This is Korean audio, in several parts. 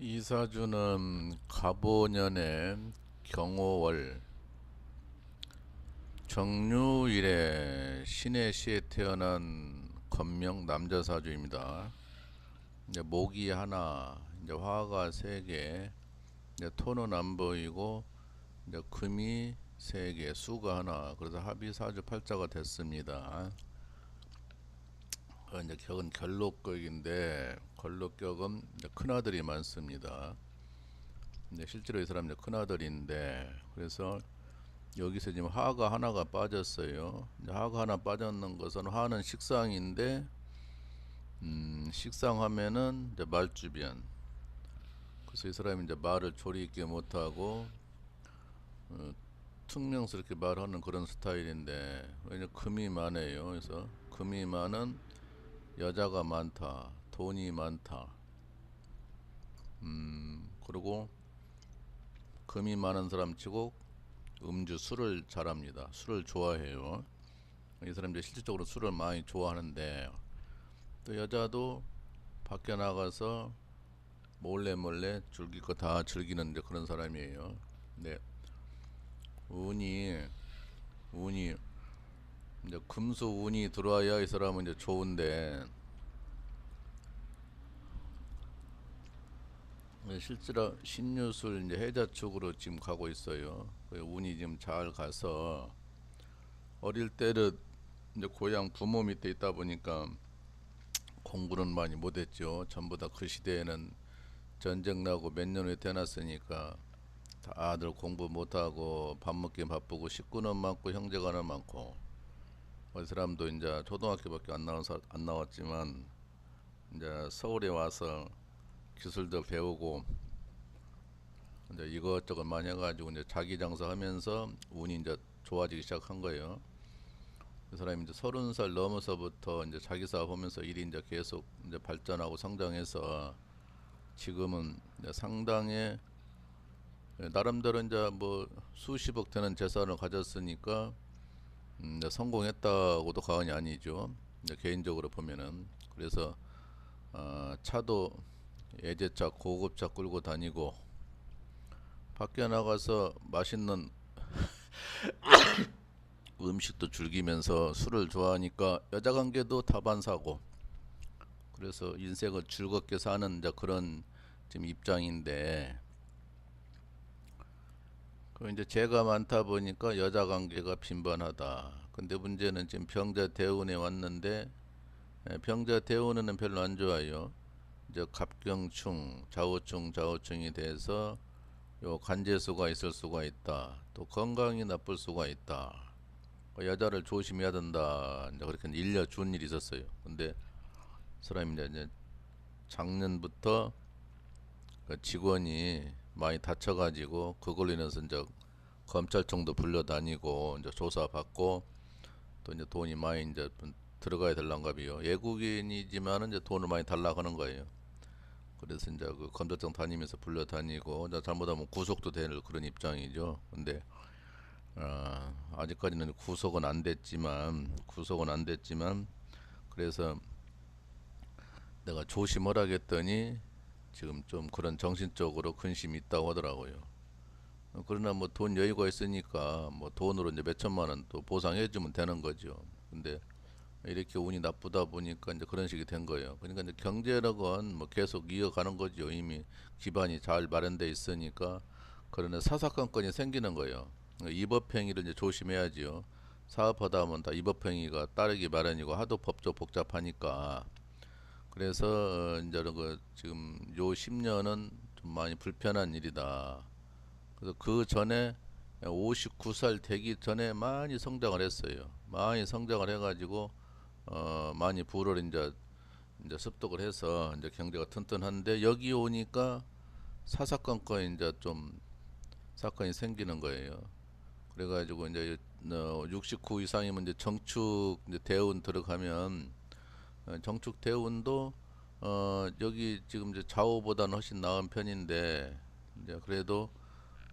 이사주는 갑오년의 경오월 정유일에 신의 시에 태어난 건명 남자 사주입니다. 이제 목이 하나, 이제 화가 세 개, 이제 토는 안 보이고 이제 금이 세 개, 수가 하나. 그래서 합이 사주 팔자가 됐습니다. 이제 격은 결록격인데 걸록격은 이제 큰아들이 많습니다. 근데 실제로 이 사람 이제 큰아들인데 그래서 여기서 지금 화가 하나가 빠졌어요. 이제 화가 하나 빠졌는 것은 화는 식상인데 식상하면은 이제 말주변. 그래서 이 사람이 이제 말을 조리 있게 못하고 어, 퉁명스럽게 말하는 그런 스타일인데 왜냐 금이 많아요. 그래서 금이 많은 여자가 많다, 돈이 많다. 그리고 금이 많은 사람치고 술을 잘합니다. 술을 좋아해요. 이 사람들이 실질적으로 술을 많이 좋아하는데 또 여자도 밖에 나가서 몰래 몰래 즐길 거 다 즐기는 이제 그런 사람이에요. 네, 운이 운이 이제 금수 운이 들어와야 이 사람은 이제 좋은데 실제로 신유술 이제 해자 쪽으로 지금 가고 있어요. 운이 지금 잘 가서 어릴 때는 이제 고향 부모 밑에 있다 보니까 공부는 많이 못했죠. 전부 다 그 시대에는 전쟁 나고 몇 년 후에 태어났으니까 다들 공부 못하고 밥 먹기 바쁘고 식구는 많고 형제가는 많고 어디 사람도 이제 초등학교밖에 안 나왔지만 이제 서울에 와서 기술도 배우고 이제 이것저것 많이 해가지고 이제 자기 장사하면서 운이 이제 좋아지기 시작한 거예요. 그 사람이 이제 30살 넘어서부터 이제 자기 사업하면서 일이 이제 계속 이제 발전하고 성장해서 지금은 이제 상당히 나름대로 이제 뭐 수십억 되는 재산을 가졌으니까 이제 성공했다고도 과언이 아니죠. 이제 개인적으로 보면은 그래서 차도 예제차 고급차 끌고 다니고 밖에 나가서 맛있는 음식도 즐기면서 술을 좋아하니까 여자 관계도 다반사고 그래서 인생을 즐겁게 사는 이제 그런 지금 입장인데 그 이제 죄가 많다 보니까 여자 관계가 빈번하다. 근데 문제는 지금 병자 대운에 왔는데 병자 대운은 별로 안 좋아요. 이제 갑경충, 좌우충이 돼서 요 관재수가 있을 수가 있다. 또 건강이 나쁠 수가 있다. 여자를 조심해야 된다. 이제 그렇게 일려준 일이 있었어요. 근데 사람이 이제 작년부터 그 직원이 많이 다쳐가지고 그걸로 인해서 이제 검찰청도 불려다니고 이제 조사받고 또 이제 돈이 많이 이제 들어가야 될란가 봐요. 외국인이지만은 이제 돈을 많이 달라고 하는 거예요. 그래서 이제 그 검찰청 다니면서 불려다니고 이제 잘못하면 구속도 될 그런 입장이죠. 근데 아직까지는 구속은 안 됐지만 그래서 내가 조심을 하겠더니 지금 좀 그런 정신적으로 근심이 있다고 하더라고요. 그러나 뭐 돈 여유가 있으니까 뭐 돈으로 이제 몇 천만 원 또 보상해주면 되는 거죠. 근데 이렇게 운이 나쁘다 보니까 이제 그런 식이 된 거예요. 그러니까 이제 경제력은 뭐 계속 이어가는 거죠. 이미 기반이 잘 마련돼 있으니까 그러나 사사건건이 생기는 거예요. 위법행위를 이제 조심해야지요. 사업하다 보면 다 위법행위가 따르기 마련이고 하도 법조 복잡하니까 그래서 이제 그 지금 요 10년은 좀 많이 불편한 일이다. 그래서 그 전에 59살 되기 전에 많이 성장을 했어요. 많이 성장을 해가지고 많이 부를 이제 습득을 해서 이제 경제가 튼튼한데 여기 오니까 사사건건 이제 좀 사건이 생기는 거예요. 그래가지고 이제 69 이상이면 이제 정축 이제 대운 들어가면 정축 대운도 여기 지금 이제 좌우보다는 훨씬 나은 편인데 이제 그래도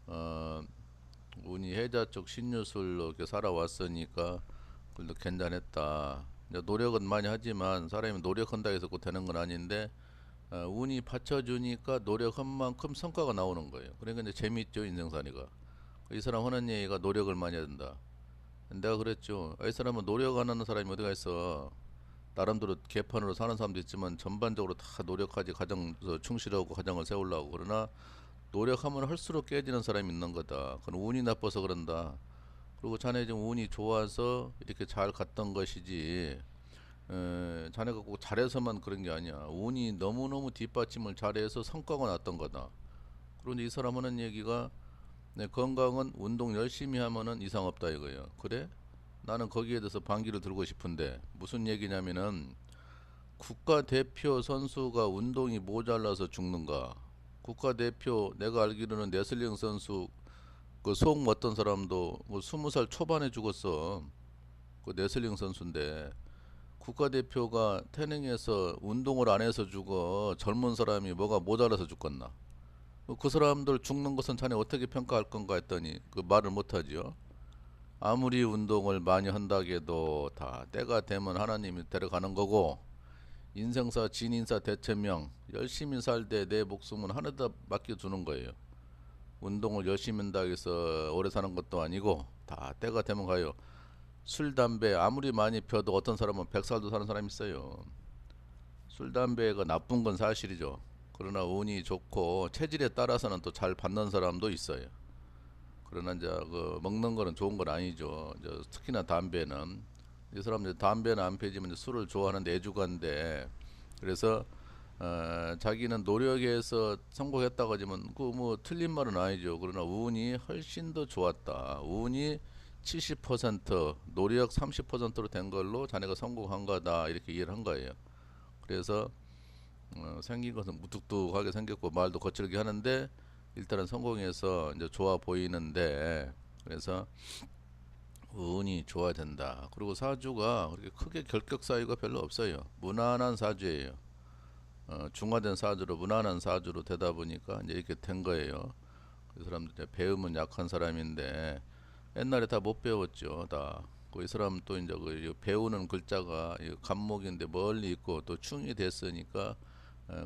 어 운이 해자 쪽 신유술로 이렇게 살아왔으니까 그래도 괜찮았다. 이제 노력은 많이 하지만 사람이 노력한다 해서 꼭 되는 건 아닌데 운이 받쳐주니까 노력한 만큼 성과가 나오는 거예요. 그러니까 이제 재밌죠, 인생살이가. 이 사람 하는 얘기가 노력을 많이 해야 된다. 내가 그랬죠. 이 사람은 노력 안 하는 사람이 어디가 있어. 나름대로 개판으로 사는 사람도 있지만 전반적으로 다 노력하지, 가정 충실하고 가정을 세우려고. 그러나 노력하면 할수록 깨지는 사람이 있는 거다. 그건 운이 나빠서 그런다. 그리고 자네 좀 운이 좋아서 이렇게 잘 갔던 것이지, 자네가 꼭 잘해서만 그런 게 아니야. 운이 너무너무 뒷받침을 잘해서 성과가 났던 거다. 그런데 이 사람 하는 얘기가, 내 건강은 운동 열심히 하면은 이상 없다 이거예요. 그래? 나는 거기에 대해서 반기를 들고 싶은데 무슨 얘기냐면은, 국가대표 선수가 운동이 모자라서 죽는가? 국가대표, 내가 알기로는 레슬링 선수 그 송 어떤 사람도 뭐 20살 초반에 죽었어. 그 레슬링 선수인데 국가대표가 태능에서 운동을 안 해서 죽어. 젊은 사람이 뭐가 모자라서 죽겠나? 그 사람들 죽는 것은 자네 어떻게 평가할 건가 했더니 그 말을 못하지요. 아무리 운동을 많이 한다 해도 다 때가 되면 하나님이 데려가는 거고, 인생사 진인사 대체명, 열심히 살되 내 목숨은 하늘에다 맡겨주는 거예요. 운동을 열심히 한다 해서 오래 사는 것도 아니고 다 때가 되면 가요. 술 담배 아무리 많이 펴도 어떤 사람은 100살도 사는 사람이 있어요. 술 담배가 나쁜 건 사실이죠. 그러나 운이 좋고 체질에 따라서는 또 잘 받는 사람도 있어요. 그러나 이제 그 먹는 거는 좋은 건 아니죠. 이제 특히나 담배는, 이 사람들 담배는 안 피지만 이제 술을 좋아하는 애주가인데, 그래서 자기는 노력해서 성공했다고 하지만 그 뭐 틀린 말은 아니죠. 그러나 운이 훨씬 더 좋았다. 운이 70% 노력 30%로 된 걸로 자네가 성공한 거다, 이렇게 이해를 한 거예요. 그래서 생긴 것은 무뚝뚝하게 생겼고 말도 거칠게 하는데 일단은 성공해서 이제 좋아 보이는데, 그래서 운이 좋아야 된다. 그리고 사주가 그렇게 크게 결격 사유가 별로 없어요. 무난한 사주예요. 중화된 사주로 무난한 사주로 되다 보니까 이제 이렇게 된 거예요. 그 사람들 이제 배움은 약한 사람인데 옛날에 다 못 배웠죠. 다. 그 이 사람 또 이제 그 배우는 글자가 간목인데 멀리 있고 또 충이 됐으니까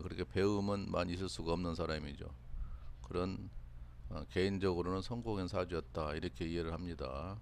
그렇게 배움은 많이 있을 수가 없는 사람이죠. 그런 개인적으로는 성공한 사주였다, 이렇게 이해를 합니다.